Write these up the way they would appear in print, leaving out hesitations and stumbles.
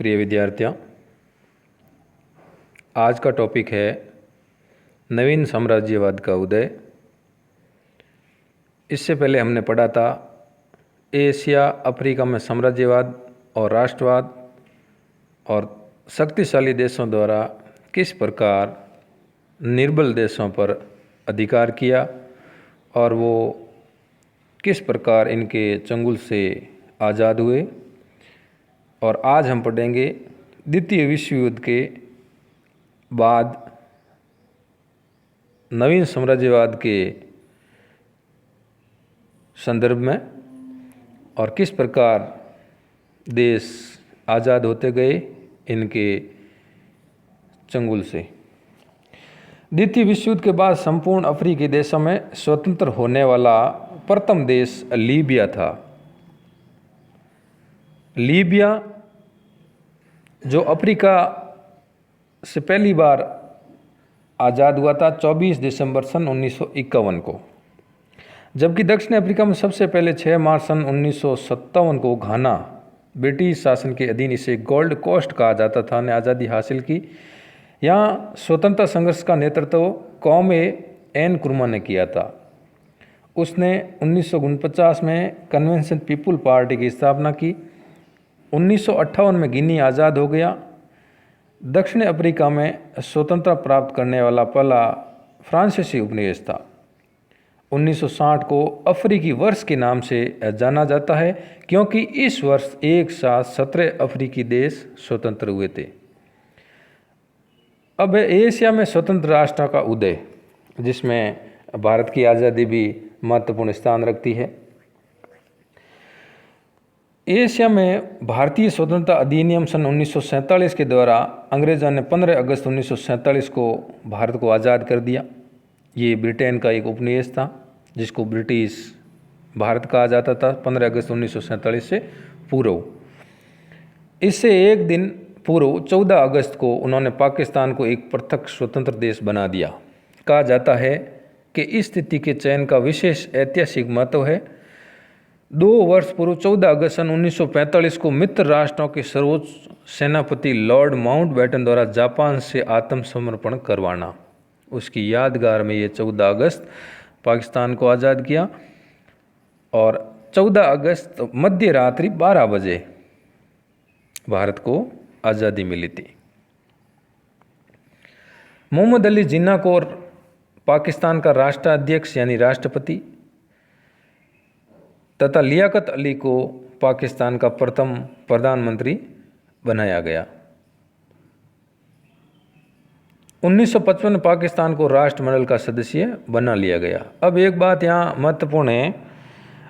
प्रिय विद्यार्थियों, आज का टॉपिक है नवीन साम्राज्यवाद का उदय। इससे पहले हमने पढ़ा था एशिया अफ्रीका में साम्राज्यवाद और राष्ट्रवाद और शक्तिशाली देशों द्वारा किस प्रकार निर्बल देशों पर अधिकार किया और वो किस प्रकार इनके चंगुल से आज़ाद हुए। और आज हम पढ़ेंगे द्वितीय विश्व युद्ध के बाद नवीन साम्राज्यवाद के संदर्भ में और किस प्रकार देश आज़ाद होते गए इनके चंगुल से। द्वितीय विश्व युद्ध के बाद संपूर्ण अफ्रीकी देशों में स्वतंत्र होने वाला प्रथम देश लीबिया था। लीबिया जो अफ्रीका से पहली बार आज़ाद हुआ था 24 दिसंबर सन 1951 को, जबकि दक्षिण अफ्रीका में सबसे पहले 6 मार्च सन 1957 को घाना ब्रिटिश शासन के अधीन इसे गोल्ड कोस्ट कहा जाता था ने आज़ादी हासिल की। यहाँ स्वतंत्रता संघर्ष का नेतृत्व कौम एन क्रुमा ने किया था। उसने 1949 में कन्वेंशन पीपुल पार्टी की स्थापना की। 1958 में गिनी आज़ाद हो गया। दक्षिण अफ्रीका में स्वतंत्रता प्राप्त करने वाला पहला फ्रांसीसी उपनिवेश था। 1960 को अफ्रीकी वर्ष के नाम से जाना जाता है क्योंकि इस वर्ष एक साथ 17 अफ्रीकी देश स्वतंत्र हुए थे। अब एशिया में स्वतंत्र राष्ट्रों का उदय, जिसमें भारत की आज़ादी भी महत्वपूर्ण स्थान रखती है। एशिया में भारतीय स्वतंत्रता अधिनियम सन 1947 के द्वारा अंग्रेज़ों ने 15 अगस्त 1947 को भारत को आज़ाद कर दिया। ये ब्रिटेन का एक उपनिवेश था जिसको ब्रिटिश भारत कहा जाता था 15 अगस्त 1947 से पूर्व। इससे एक दिन पूर्व 14 अगस्त को उन्होंने पाकिस्तान को एक पृथक स्वतंत्र देश बना दिया। कहा जाता है कि इस स्थिति के चयन का विशेष ऐतिहासिक महत्व है। 2 वर्ष पूर्व 14 अगस्त सन 1945 को मित्र राष्ट्रों के सर्वोच्च सेनापति लॉर्ड माउंटबेटन द्वारा जापान से आत्मसमर्पण करवाना, उसकी यादगार में ये 14 अगस्त पाकिस्तान को आज़ाद किया। और 14 अगस्त मध्य रात्रि 12 बजे भारत को आज़ादी मिली थी। मोहम्मद अली जिन्ना को पाकिस्तान का राष्ट्राध्यक्ष यानी राष्ट्रपति तथा लियाकत अली को पाकिस्तान का प्रथम प्रधानमंत्री बनाया गया। 1955 में पाकिस्तान को राष्ट्रमंडल का सदस्य बना लिया गया। अब एक बात यहाँ महत्वपूर्ण है,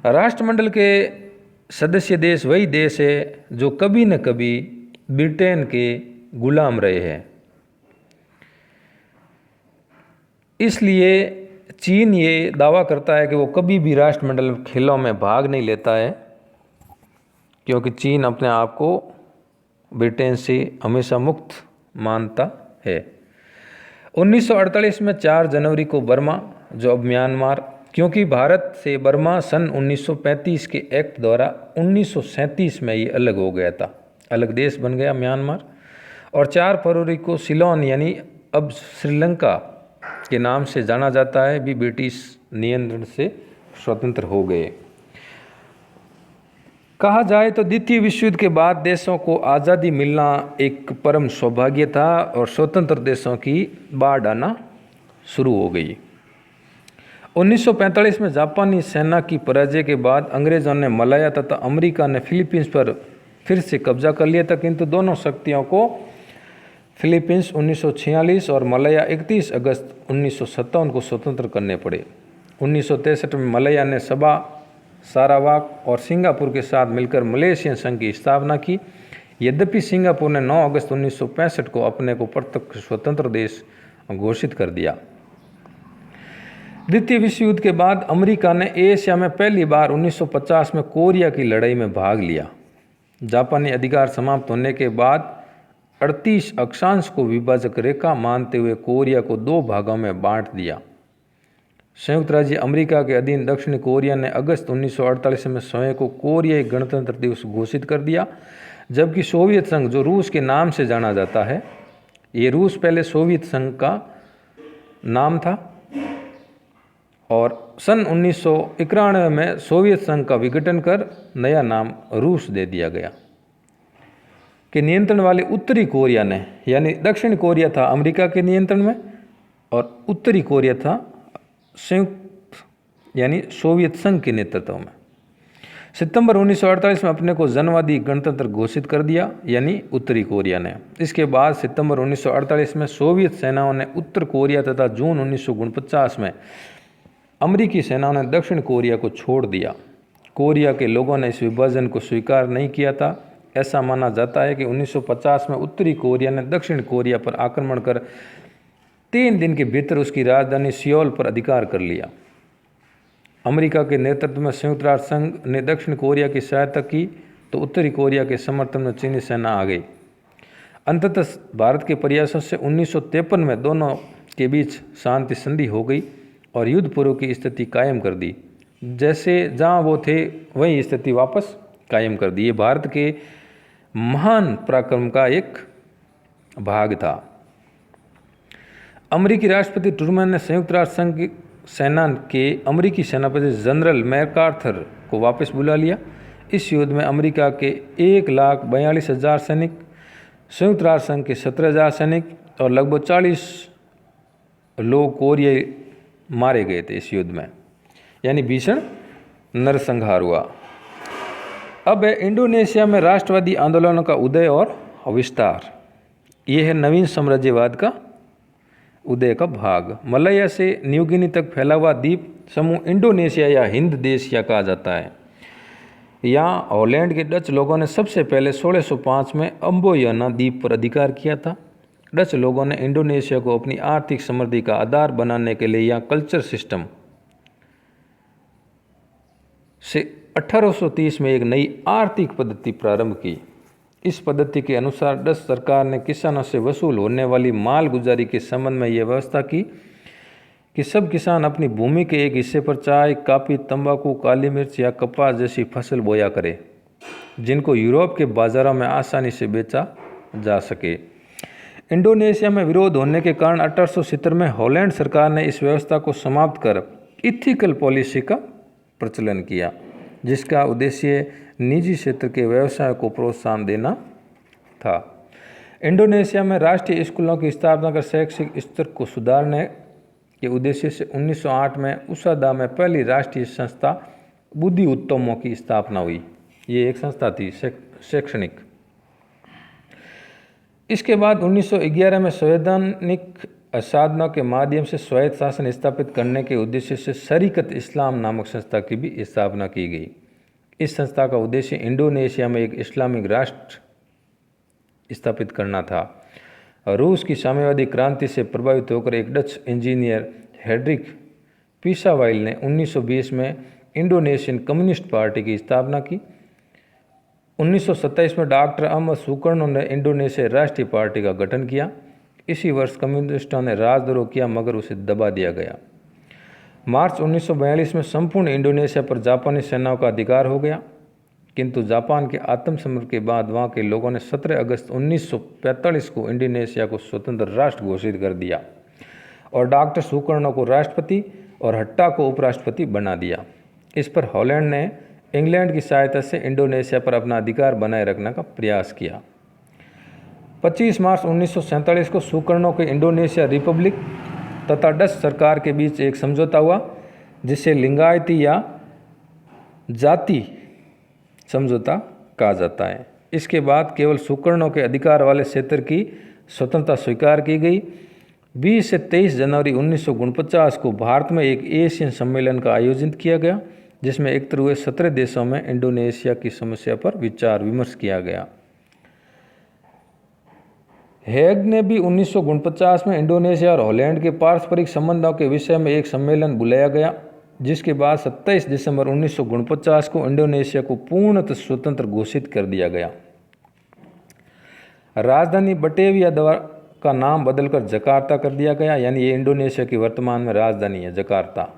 राष्ट्रमंडल के सदस्य देश वही देश है जो कभी न कभी ब्रिटेन के गुलाम रहे हैं। इसलिए चीन ये दावा करता है कि वो कभी भी राष्ट्रमंडल खेलों में भाग नहीं लेता है, क्योंकि चीन अपने आप को ब्रिटेन से हमेशा मुक्त मानता है। 1948 में 4 जनवरी को बर्मा, जो अब म्यांमार, क्योंकि भारत से बर्मा सन 1935 के एक्ट द्वारा 1937 में ये अलग हो गया था, अलग देश बन गया म्यांमार। और 4 फरवरी को सिलोन यानी अब श्रीलंका के नाम से जाना जाता है भी ब्रिटिश नियंत्रण से स्वतंत्र हो गए। कहा जाए तो द्वितीय विश्व युद्ध के बाद देशों को आज़ादी मिलना एक परम सौभाग्य था और स्वतंत्र देशों की बाढ़ आना शुरू हो गई। 1945 में जापानी सेना की पराजय के बाद अंग्रेज़ों ने मलाया तथा अमेरिका ने फिलीपींस पर फिर से कब्जा कर लिया था, किंतु दोनों शक्तियों को फिलीपींस 1946 और मलाया 31 अगस्त 1957 को स्वतंत्र करने पड़े। 1963 में मलाया ने सबा, सारावाक और सिंगापुर के साथ मिलकर मलेशियन संघ की स्थापना की। यद्यपि सिंगापुर ने 9 अगस्त 1965 को अपने को प्रत्यक्ष स्वतंत्र देश घोषित कर दिया। द्वितीय विश्व युद्ध के बाद अमेरिका ने एशिया में पहली बार 1950 में कोरिया की लड़ाई में भाग लिया। जापानी अधिकार समाप्त होने के बाद 38 अक्षांश को विभाजक रेखा मानते हुए कोरिया को 2 भागों में बांट दिया। संयुक्त राज्य अमेरिका के अधीन दक्षिण कोरिया ने अगस्त 1948 में स्वयं को कोरियाई गणतंत्र दिवस घोषित कर दिया। जबकि सोवियत संघ जो रूस के नाम से जाना जाता है, ये रूस पहले सोवियत संघ का नाम था और सन 1991 में सोवियत संघ का विघटन कर नया नाम रूस दे दिया गया। के नियंत्रण वाले उत्तरी कोरिया ने, यानी दक्षिण कोरिया था अमेरिका के नियंत्रण में और उत्तरी कोरिया था संयुक्त यानी सोवियत संघ के नेतृत्व में। सितंबर 1948 में अपने को जनवादी गणतंत्र घोषित कर दिया, यानी उत्तरी कोरिया ने। इसके बाद सितंबर 1948 में सोवियत सेनाओं ने उत्तर कोरिया तथा जून 1949 में अमेरिकी सेनाओं ने दक्षिण कोरिया को छोड़ दिया। कोरिया के लोगों ने इस विभाजन को स्वीकार नहीं किया था। ऐसा माना जाता है कि 1950 में उत्तरी कोरिया ने दक्षिण कोरिया पर आक्रमण कर 3 दिन के भीतर उसकी राजधानी सियोल पर अधिकार कर लिया। अमेरिका के नेतृत्व में संयुक्त राष्ट्र संघ ने दक्षिण कोरिया की सहायता की तो उत्तरी कोरिया के समर्थन में चीनी सेना आ गई। अंततः भारत के प्रयासों से 1953 में दोनों के बीच शांति संधि हो गई और युद्ध पूर्व की स्थिति कायम कर दी। जैसे जहाँ वो थे वही स्थिति वापस कायम कर दी। ये भारत के महान पराक्रम का एक भाग था। अमेरिकी राष्ट्रपति ट्रूमैन ने संयुक्त राष्ट्र संघ की सेना के अमेरिकी सेनापति जनरल मैकार्थर को वापस बुला लिया। इस युद्ध में अमेरिका के 1,42,000 सैनिक, संयुक्त राष्ट्र संघ के 17,000 सैनिक और लगभग 40 लोग कोरियाई मारे गए थे इस युद्ध में, यानी भीषण नरसंहार हुआ। अब है इंडोनेशिया में राष्ट्रवादी आंदोलनों का उदय और विस्तार। ये है नवीन साम्राज्यवाद का उदय का भाग। मलया से न्यू गिनी तक फैला हुआ द्वीप समूह इंडोनेशिया या हिंद देशिया कहा जाता है। यहाँ हॉलैंड के डच लोगों ने सबसे पहले 1605 में अम्बोयाना द्वीप पर अधिकार किया था। डच लोगों ने इंडोनेशिया को अपनी आर्थिक समृद्धि का आधार बनाने के लिए यहाँ कल्चर सिस्टम से 1830 में एक नई आर्थिक पद्धति प्रारंभ की। इस पद्धति के अनुसार डच सरकार ने किसानों से वसूल होने वाली माल गुजारी के संबंध में यह व्यवस्था की कि सब किसान अपनी भूमि के एक हिस्से पर चाय, कॉफी, तंबाकू, काली मिर्च या कपास जैसी फसल बोया करे, जिनको यूरोप के बाजारों में आसानी से बेचा जा सके। इंडोनेशिया में विरोध होने के कारण 1870 में हॉलैंड सरकार ने इस व्यवस्था को समाप्त कर इथिकल पॉलिसी का प्रचलन किया, जिसका उद्देश्य निजी क्षेत्र के व्यवसाय को प्रोत्साहन देना था। इंडोनेशिया में राष्ट्रीय स्कूलों की स्थापना कर शैक्षिक स्तर को सुधारने के उद्देश्य से 1908 में उसादा में पहली राष्ट्रीय संस्था बुद्धि उत्तमों की स्थापना हुई। ये एक संस्था थी शैक्षणिक। इसके बाद 1911 में संवैधानिक साधनों के माध्यम से स्वायत्त शासन स्थापित करने के उद्देश्य से शरीकत इस्लाम नामक संस्था की भी स्थापना की गई। इस संस्था का उद्देश्य इंडोनेशिया में एक इस्लामिक राष्ट्र स्थापित करना था। रूस की साम्यवादी क्रांति से प्रभावित होकर एक डच इंजीनियर हेड्रिक पीसावाइल ने 1920 में इंडोनेशियन कम्युनिस्ट पार्टी की स्थापना की। 1927 में डॉक्टर अहमद सुकर्णो ने इंडोनेशिया राष्ट्रीय पार्टी का गठन किया। इसी वर्ष कम्युनिस्टों ने राजद्रोह किया मगर उसे दबा दिया गया। मार्च 1942 में संपूर्ण इंडोनेशिया पर जापानी सेनाओं का अधिकार हो गया, किंतु जापान के आत्मसमर्पण के बाद वहां के लोगों ने 17 अगस्त 1945 को इंडोनेशिया को स्वतंत्र राष्ट्र घोषित कर दिया और डॉक्टर सुकर्णो को राष्ट्रपति और हट्टा को उपराष्ट्रपति बना दिया। इस पर हॉलैंड ने इंग्लैंड की सहायता से इंडोनेशिया पर अपना अधिकार बनाए रखने का प्रयास किया। 25 मार्च 1947 को सुकर्णो के इंडोनेशिया रिपब्लिक तथा डच सरकार के बीच एक समझौता हुआ, जिसे लिंगायती या जाति समझौता कहा जाता है। इसके बाद केवल सुकर्णो के अधिकार वाले क्षेत्र की स्वतंत्रता स्वीकार की गई। 20 से 23 जनवरी 1949 को भारत में एक एशियन सम्मेलन का आयोजन किया गया, जिसमें एकत्र हुए 17 देशों में इंडोनेशिया की समस्या पर विचार विमर्श किया गया। हेग ने भी 1949 में इंडोनेशिया और हॉलैंड के पारस्परिक संबंधों के विषय में एक सम्मेलन बुलाया गया, जिसके बाद 27 दिसंबर 1949 को इंडोनेशिया को पूर्णतः स्वतंत्र घोषित कर दिया गया। राजधानी बटेविया का नाम बदलकर जकार्ता कर दिया गया, यानी ये इंडोनेशिया की वर्तमान में राजधानी है जकार्ता।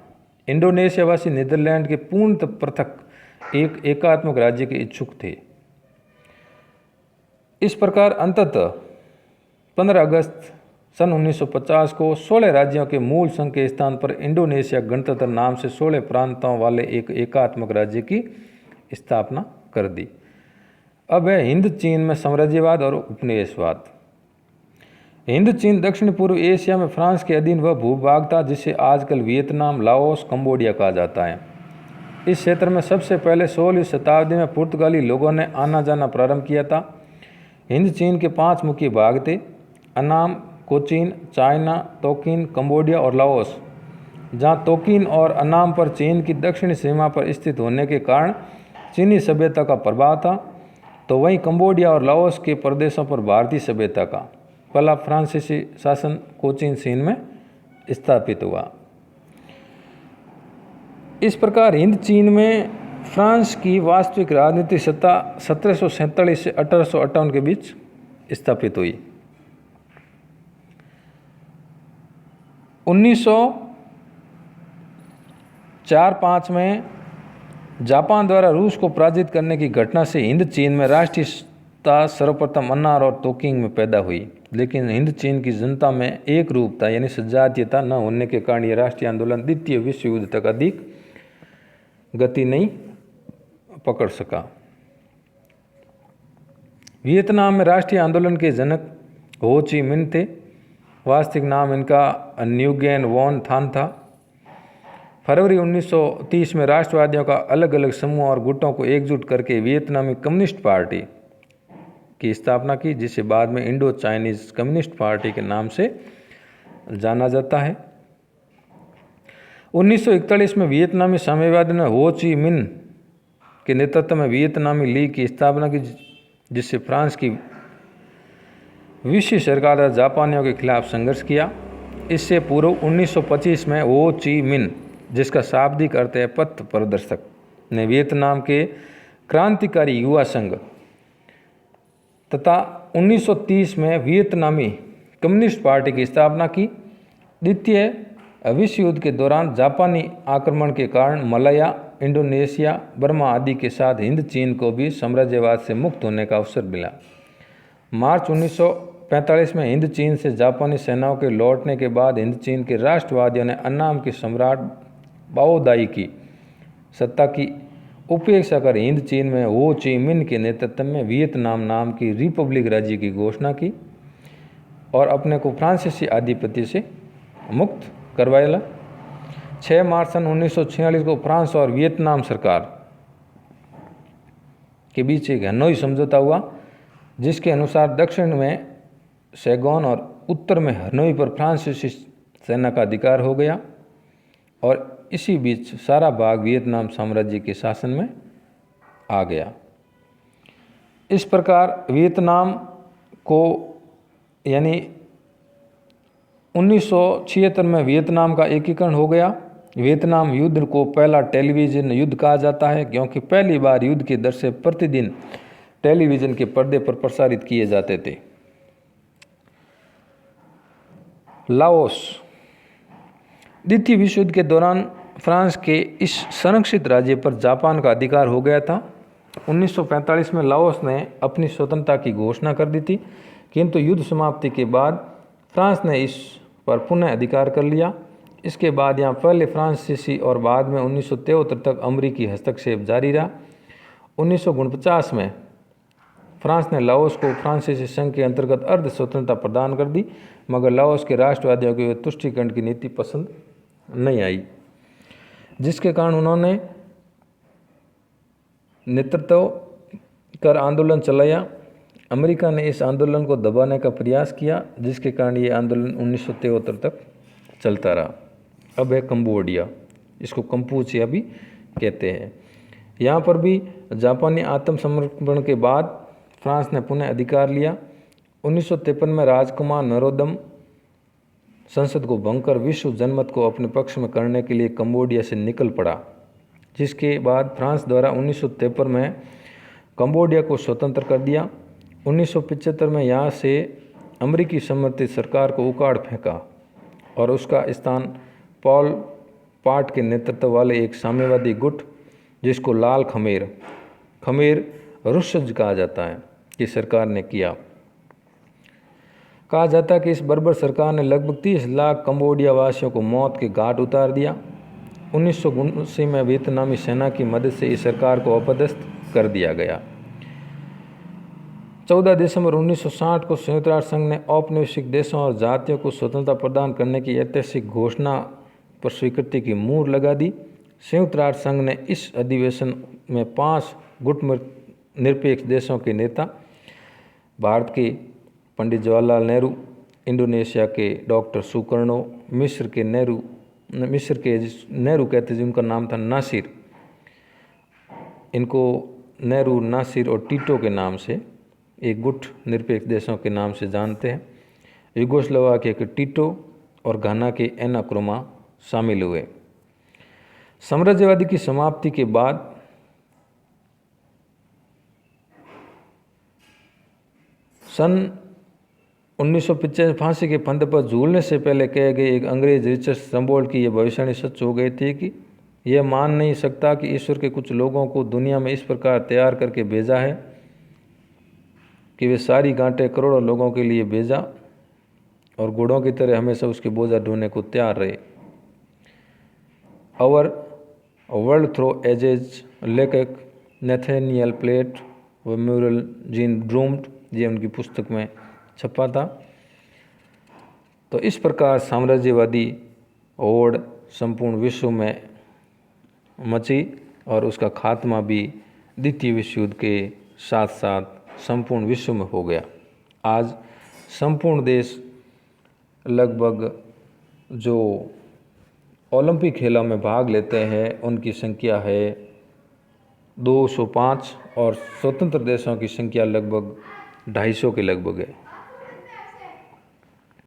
इंडोनेशियावासी नीदरलैंड के पूर्णतः पृथक एक एकात्मक राज्य के इच्छुक थे। इस प्रकार अंततः 15 अगस्त सन 1950 को 16 राज्यों के मूल संघ के स्थान पर इंडोनेशिया गणतंत्र नाम से 16 प्रांतों वाले एक एकात्मक राज्य की स्थापना कर दी। अब है हिंद चीन में साम्राज्यवाद और उपनिवेशवाद। हिंद चीन दक्षिण पूर्व एशिया में फ्रांस के अधीन वह भूभाग था जिसे आजकल वियतनाम, लाओस, कंबोडिया कहा जाता है। इस क्षेत्र में सबसे पहले 16वीं शताब्दी में पुर्तगाली लोगों ने आना जाना प्रारंभ किया था। हिंद चीन के 5 मुख्य भाग थे: अन्नाम, कोचीन, चाइना, तोकिन, कंबोडिया और लाओस। जहाँ तोकिन और अन्नाम पर चीन की दक्षिणी सीमा पर स्थित होने के कारण चीनी सभ्यता का प्रभाव था, तो वहीं कंबोडिया और लाओस के प्रदेशों पर भारतीय सभ्यता का पहला फ्रांसीसी शासन कोचीन चीन में स्थापित हुआ। इस प्रकार हिंद चीन में फ्रांस की वास्तविक राजनीतिक सत्ता 1747 से 1858 के बीच स्थापित हुई। 1904-05 में जापान द्वारा रूस को पराजित करने की घटना से हिंद चीन में राष्ट्रीयता सर्वप्रथम अन्ना और तोकिंग में पैदा हुई, लेकिन हिंद चीन की जनता में एक रूपता यानी सजातीयता न होने के कारण यह राष्ट्रीय आंदोलन द्वितीय विश्व युद्ध तक अधिक गति नहीं पकड़ सका। वियतनाम में राष्ट्रीय आंदोलन के जनक हो ची मिन्ह थे। वास्तविक नाम इनका न्यूगेन वॉन थान था। फरवरी 1930 में राष्ट्रवादियों का अलग अलग समूह और गुटों को एकजुट करके वियतनामी कम्युनिस्ट पार्टी की स्थापना की, जिसे बाद में इंडो चाइनीज कम्युनिस्ट पार्टी के नाम से जाना जाता है। 1941 में वियतनामी साम्यवादी ने हो ची मिन्ह के नेतृत्व में वियतनामी लीग की स्थापना की, जिससे फ्रांस की विश्व सरकार द्वारा जापानियों के खिलाफ संघर्ष किया। इससे पूर्व 1925 में हो ची मिन्ह, जिसका शाब्दिक अर्थ है पथ प्रदर्शक, ने वियतनाम के क्रांतिकारी युवा संघ तथा 1930 में वियतनामी कम्युनिस्ट पार्टी की स्थापना की। द्वितीय विश्व युद्ध के दौरान जापानी आक्रमण के कारण मलया, इंडोनेशिया, बर्मा आदि के साथ हिंद चीन को भी साम्राज्यवाद से मुक्त होने का अवसर मिला। मार्च 1945 में हिंद चीन से जापानी सेनाओं के लौटने के बाद हिंद चीन के राष्ट्रवादियों ने अन्नाम के सम्राट बाओदाई की सत्ता की उपेक्षा कर हिंद चीन में हो ची मिन्ह के नेतृत्व में वियतनाम नाम की रिपब्लिक राज्य की घोषणा की और अपने को फ्रांसीसी आधिपत्य से मुक्त करवाया। 6 मार्च सन 1946 को फ्रांस और वियतनाम सरकार के बीच एक हनोई समझौता हुआ, जिसके अनुसार दक्षिण में सैगोन और उत्तर में हनोई पर फ्रांसीसी सेना का अधिकार हो गया और इसी बीच सारा भाग वियतनाम साम्राज्य के शासन में आ गया। इस प्रकार वियतनाम को यानी 1976 में वियतनाम का एकीकरण हो गया। वियतनाम युद्ध को पहला टेलीविज़न युद्ध कहा जाता है, क्योंकि पहली बार युद्ध के दृश्य प्रतिदिन टेलीविज़न के पर्दे पर प्रसारित किए जाते थे। लाओस। द्वितीय विश्व युद्ध के दौरान फ्रांस के इस संरक्षित राज्य पर जापान का अधिकार हो गया था। 1945 में लाओस ने अपनी स्वतंत्रता की घोषणा कर दी थी, किंतु युद्ध समाप्ति के बाद फ्रांस ने इस पर पुनः अधिकार कर लिया। इसके बाद यहाँ पहले फ्रांसीसी और बाद में 1973 तक अमेरिकी हस्तक्षेप जारी रहा। 1949 में फ्रांस ने लाओस को फ्रांसीसी संघ के अंतर्गत अर्ध स्वतंत्रता प्रदान कर दी, मगर लाओस के राष्ट्रवादियों की तुष्टीकरण की नीति पसंद नहीं आई, जिसके कारण उन्होंने नेतृत्व कर आंदोलन चलाया। अमेरिका ने इस आंदोलन को दबाने का प्रयास किया, जिसके कारण ये आंदोलन 1973 तक चलता रहा। अब है कंबोडिया, इसको कंपूचिया भी कहते हैं। यहाँ पर भी जापानी आत्मसमर्पण के बाद फ्रांस ने पुनः अधिकार लिया। 1953 में राजकुमार नरोदम संसद को भंग कर विश्व जनमत को अपने पक्ष में करने के लिए कंबोडिया से निकल पड़ा, जिसके बाद फ्रांस द्वारा 1953 में कंबोडिया को स्वतंत्र कर दिया। 1975 में यहाँ से अमेरिकी समर्थित सरकार को उखाड़ फेंका और उसका स्थान पॉल पाट के नेतृत्व वाले एक साम्यवादी गुट, जिसको लाल खमेर रुस्सज कहा जाता है, की सरकार ने किया। कहा जाता है कि इस बर्बर सरकार ने लगभग 30 लाख कंबोडिया वासियों को मौत के घाट उतार दिया। 1979 में वियतनामी सेना की मदद से इस सरकार को अपदस्थ कर दिया गया। 14 दिसंबर 1960 को संयुक्त राष्ट्र संघ ने औपनिवेशिक देशों और जातियों को स्वतंत्रता प्रदान करने की ऐतिहासिक घोषणा पर स्वीकृति की मुहर लगा दी। संयुक्त राष्ट्र संघ ने इस अधिवेशन में 5 गुटनिरपेक्ष देशों के नेता, भारत के पंडित जवाहरलाल नेहरू, इंडोनेशिया के डॉक्टर सुकर्णो, मिस्र के नेहरू कहते जिनका नाम था नासिर, इनको नेहरू, नासिर और टीटो के नाम से एक गुट निरपेक्ष देशों के नाम से जानते हैं। यूगोस्लाविया के टीटो और घाना के एना क्रोमा शामिल हुए। साम्राज्यवादी की समाप्ति के बाद सन 1995 फांसी के फंदे पर झूलने से पहले कहे गए एक अंग्रेज रिचर्ड स्टम्बोल्ड की यह भविष्यवाणी सच हो गई थी कि यह मान नहीं सकता कि ईश्वर के कुछ लोगों को दुनिया में इस प्रकार तैयार करके भेजा है कि वे सारी गांठें करोड़ों लोगों के लिए भेजा और घोड़ों की तरह हमेशा उसके बोझा ढोने को तैयार रहे। आवर वर्ल्ड थ्रो एजेज लेखक नेथेनियल प्लेट व म्यूरल जीन ड्रूम्ड, ये उनकी पुस्तक में छपा था। तो इस प्रकार साम्राज्यवादी होड़ संपूर्ण विश्व में मची और उसका खात्मा भी द्वितीय विश्व युद्ध के साथ साथ संपूर्ण विश्व में हो गया। आज संपूर्ण देश लगभग जो ओलंपिक खेलों में भाग लेते हैं उनकी संख्या है 205 और स्वतंत्र देशों की संख्या लगभग 250 के लगभग है।